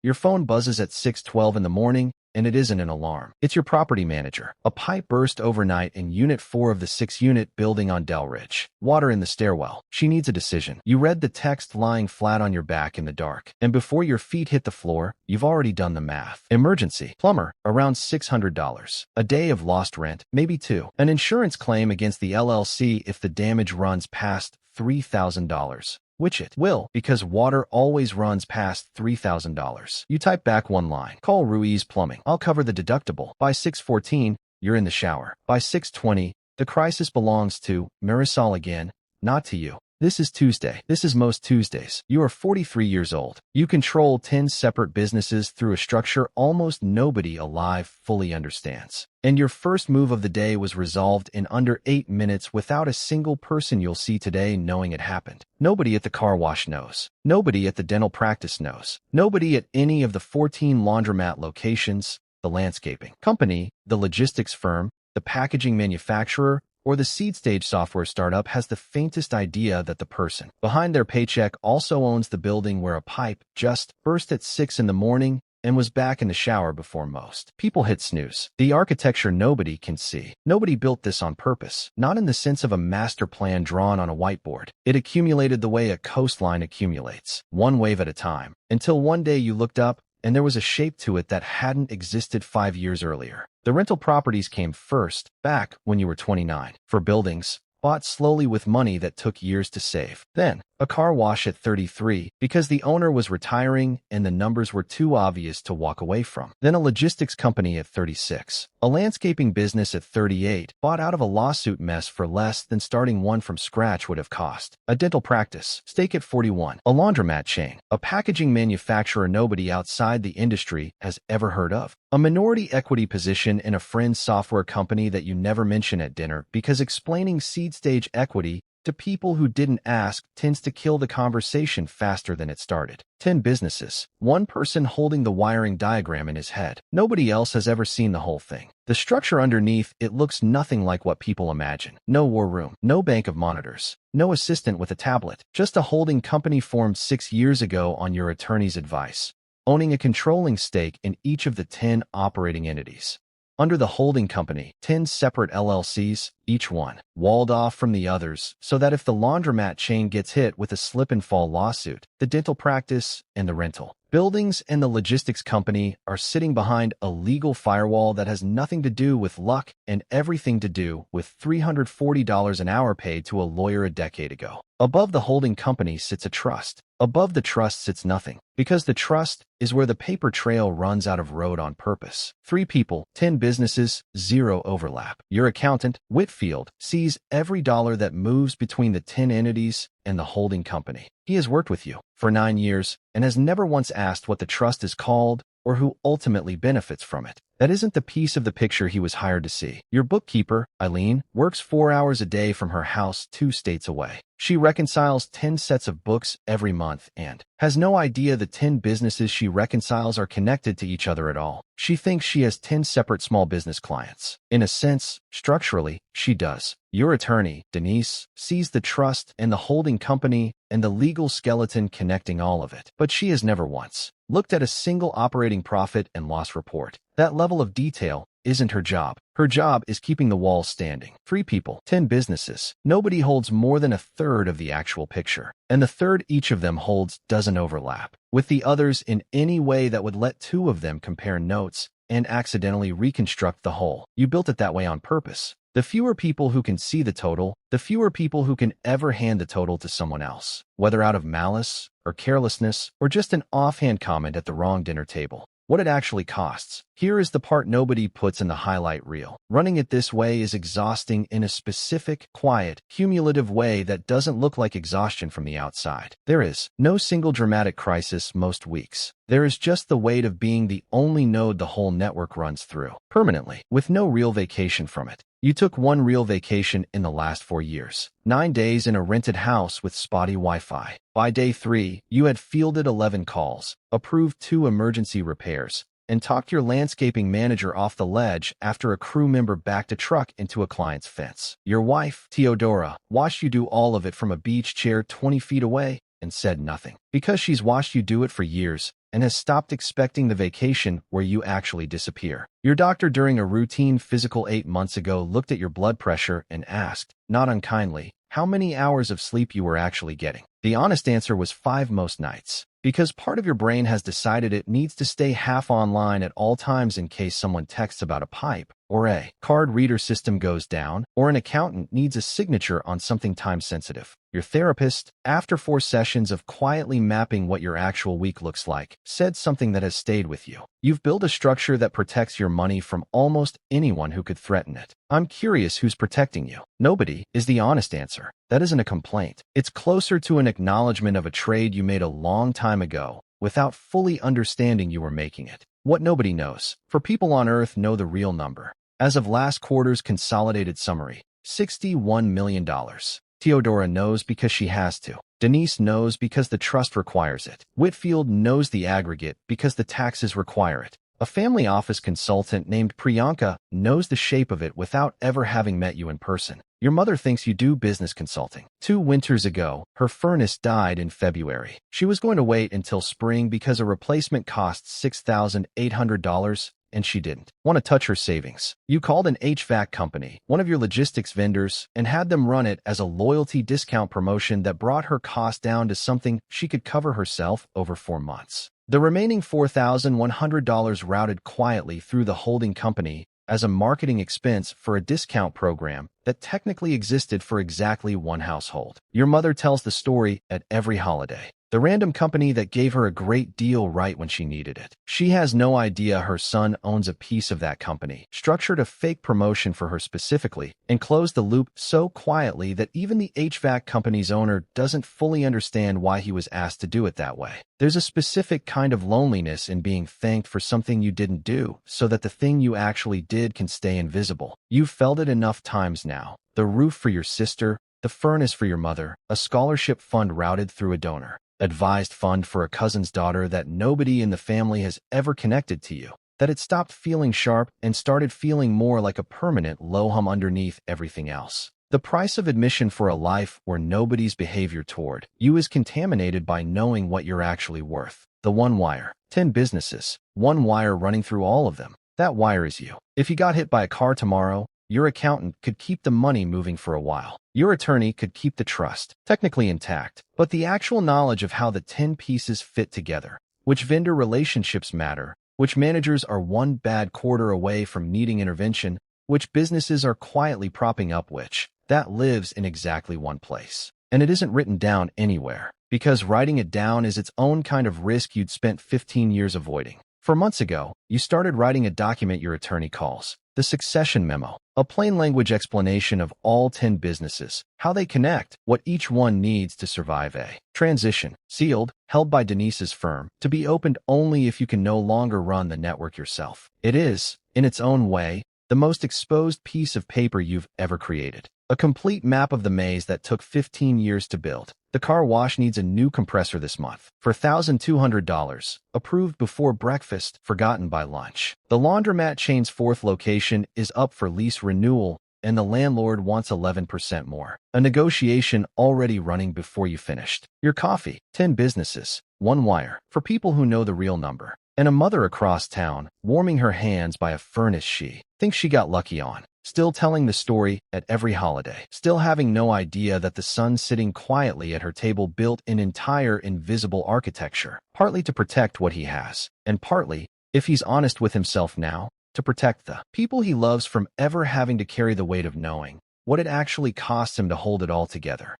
Your phone buzzes at 6:12 in the morning, and it isn't an alarm. It's your property manager. A pipe burst overnight in Unit 4 of the 6-unit building on Del Ridge. Water in the stairwell. She needs a decision. You read the text lying flat on your back in the dark, and before your feet hit the floor, you've already done the math. Emergency. Plumber. Around $600. A day of lost rent. Maybe 2. An insurance claim against the LLC if the damage runs past $3,000. Which it will, because water always runs past $3,000. You type back one line. Call Ruiz Plumbing. I'll cover the deductible. By 6:14, you're in the shower. By 6:20, the crisis belongs to Marisol again, not to you. This is Tuesday. This is most Tuesdays. You are 43 years old. You control 10 separate businesses through a structure almost nobody alive fully understands. And your first move of the day was resolved in under 8 minutes without a single person you'll see today knowing it happened. Nobody at the car wash knows. Nobody at the dental practice knows. Nobody at any of the 14 laundromat locations, the landscaping company, the logistics firm, the packaging manufacturer, or the seed stage software startup has the faintest idea that the person behind their paycheck also owns the building where a pipe just burst at 6 in the morning and was back in the shower before most people hit snooze. The architecture nobody can see. Nobody built this on purpose, not in the sense of a master plan drawn on a whiteboard. It accumulated the way a coastline accumulates, one wave at a time, until one day you looked up and there was a shape to it that hadn't existed 5 years earlier. The rental properties came first, back when you were 29, for buildings, bought slowly with money that took years to save. Then, a car wash at 33, because the owner was retiring and the numbers were too obvious to walk away from. Then a logistics company at 36. A landscaping business at 38, bought out of a lawsuit mess for less than starting one from scratch would have cost. A dental practice, stake at 41. A laundromat chain. A packaging manufacturer nobody outside the industry has ever heard of. A minority equity position in a friend's software company that you never mention at dinner because explaining seed stage equity to people who didn't ask tends to kill the conversation faster than it started. 10 businesses. One person holding the wiring diagram in his head. Nobody else has ever seen the whole thing. The structure underneath, it looks nothing like what people imagine. No war room. No bank of monitors. No assistant with a tablet. Just a holding company formed 6 years ago on your attorney's advice, owning a controlling stake in each of the 10 operating entities. Under the holding company, 10 separate LLCs, each one walled off from the others, so that if the laundromat chain gets hit with a slip-and-fall lawsuit, the dental practice and the rental buildings and the logistics company are sitting behind a legal firewall that has nothing to do with luck and everything to do with $340 an hour paid to a lawyer a decade ago. Above the holding company sits a trust. Above the trust sits nothing, because the trust is where the paper trail runs out of road on purpose. 3 people, 10 businesses, 0 overlap. Your accountant, Whitfield, sees every dollar that moves between the 10 entities and the holding company. He has worked with you for 9 years and has never once asked what the trust is called or who ultimately benefits from it. That isn't the piece of the picture he was hired to see. Your bookkeeper, Eileen, works 4 hours a day from her house 2 states away. She reconciles 10 sets of books every month and has no idea the 10 businesses she reconciles are connected to each other at all. She thinks she has 10 separate small business clients. In a sense, structurally, she does. Your attorney, Denise, sees the trust and the holding company and the legal skeleton connecting all of it. But she has never once looked at a single operating profit and loss report. That level of detail isn't her job. Her job is keeping the walls standing. 3 people, 10 businesses. Nobody holds more than a third of the actual picture, and the third each of them holds doesn't overlap with the others in any way that would let 2 of them compare notes and accidentally reconstruct the whole. You built it that way on purpose. The fewer people who can see the total, the fewer people who can ever hand the total to someone else, whether out of malice or carelessness or just an offhand comment at the wrong dinner table. What it actually costs. Here is the part nobody puts in the highlight reel. Running it this way is exhausting in a specific, quiet, cumulative way that doesn't look like exhaustion from the outside. There is no single dramatic crisis most weeks. There is just the weight of being the only node the whole network runs through, permanently, with no real vacation from it. You took 1 real vacation in the last 4 years. 9 days in a rented house with spotty Wi-Fi. By day 3, you had fielded 11 calls, approved 2 emergency repairs, and talked your landscaping manager off the ledge after a crew member backed a truck into a client's fence. Your wife, Theodora, watched you do all of it from a beach chair 20 feet away, and said nothing. Because she's watched you do it for years and has stopped expecting the vacation where you actually disappear. Your doctor during a routine physical 8 months ago looked at your blood pressure and asked, not unkindly, how many hours of sleep you were actually getting. The honest answer was 5 most nights. Because part of your brain has decided it needs to stay half online at all times in case someone texts about a pipe, or a card reader system goes down, or an accountant needs a signature on something time-sensitive. Your therapist, after 4 sessions of quietly mapping what your actual week looks like, said something that has stayed with you. You've built a structure that protects your money from almost anyone who could threaten it. I'm curious who's protecting you. Nobody is the honest answer. That isn't a complaint. It's closer to an acknowledgement of a trade you made a long time ago without fully understanding you were making it. What nobody knows. For people on Earth know the real number. As of last quarter's consolidated summary, $61 million. Theodora knows because she has to. Denise knows because the trust requires it. Whitfield knows the aggregate because the taxes require it. A family office consultant named Priyanka knows the shape of it without ever having met you in person. Your mother thinks you do business consulting. 2 winters ago, her furnace died in February. She was going to wait until spring because a replacement costs $6,800, and she didn't want to touch her savings. You called an HVAC company, one of your logistics vendors, and had them run it as a loyalty discount promotion that brought her cost down to something she could cover herself over 4 months. The remaining $4,100 routed quietly through the holding company as a marketing expense for a discount program that technically existed for exactly 1 household. Your mother tells the story at every holiday. The random company that gave her a great deal right when she needed it. She has no idea her son owns a piece of that company, structured a fake promotion for her specifically, and closed the loop so quietly that even the HVAC company's owner doesn't fully understand why he was asked to do it that way. There's a specific kind of loneliness in being thanked for something you didn't do, so that the thing you actually did can stay invisible. You've felt it enough times now. The roof for your sister, the furnace for your mother, a scholarship fund routed through a donor. Advised fund for a cousin's daughter that nobody in the family has ever connected to you, that it stopped feeling sharp and started feeling more like a permanent low-hum underneath everything else. The price of admission for a life where nobody's behavior toward you is contaminated by knowing what you're actually worth. The one wire. 10 businesses. One wire running through all of them. That wire is you. If you got hit by a car tomorrow, your accountant could keep the money moving for a while. Your attorney could keep the trust, technically intact, but the actual knowledge of how the 10 pieces fit together, which vendor relationships matter, which managers are one bad quarter away from needing intervention, which businesses are quietly propping up that lives in exactly one place. And it isn't written down anywhere, because writing it down is its own kind of risk you'd spent 15 years avoiding. 4 months ago, you started writing a document your attorney calls the succession memo, a plain language explanation of all 10 businesses, how they connect, what each one needs to survive a transition, sealed, held by Denise's firm, to be opened only if you can no longer run the network yourself. It is, in its own way, the most exposed piece of paper you've ever created. A complete map of the maze that took 15 years to build. The car wash needs a new compressor this month for $1,200, approved before breakfast, forgotten by lunch. The laundromat chain's 4th location is up for lease renewal, and the landlord wants 11% more. A negotiation already running before you finished. Your coffee. 10 businesses. One wire. For people who know the real number. And a mother across town, warming her hands by a furnace she thinks she got lucky on. Still telling the story at every holiday. Still having no idea that the son sitting quietly at her table built an entire invisible architecture, partly to protect what he has, and partly, if he's honest with himself now, to protect the people he loves from ever having to carry the weight of knowing what it actually costs him to hold it all together.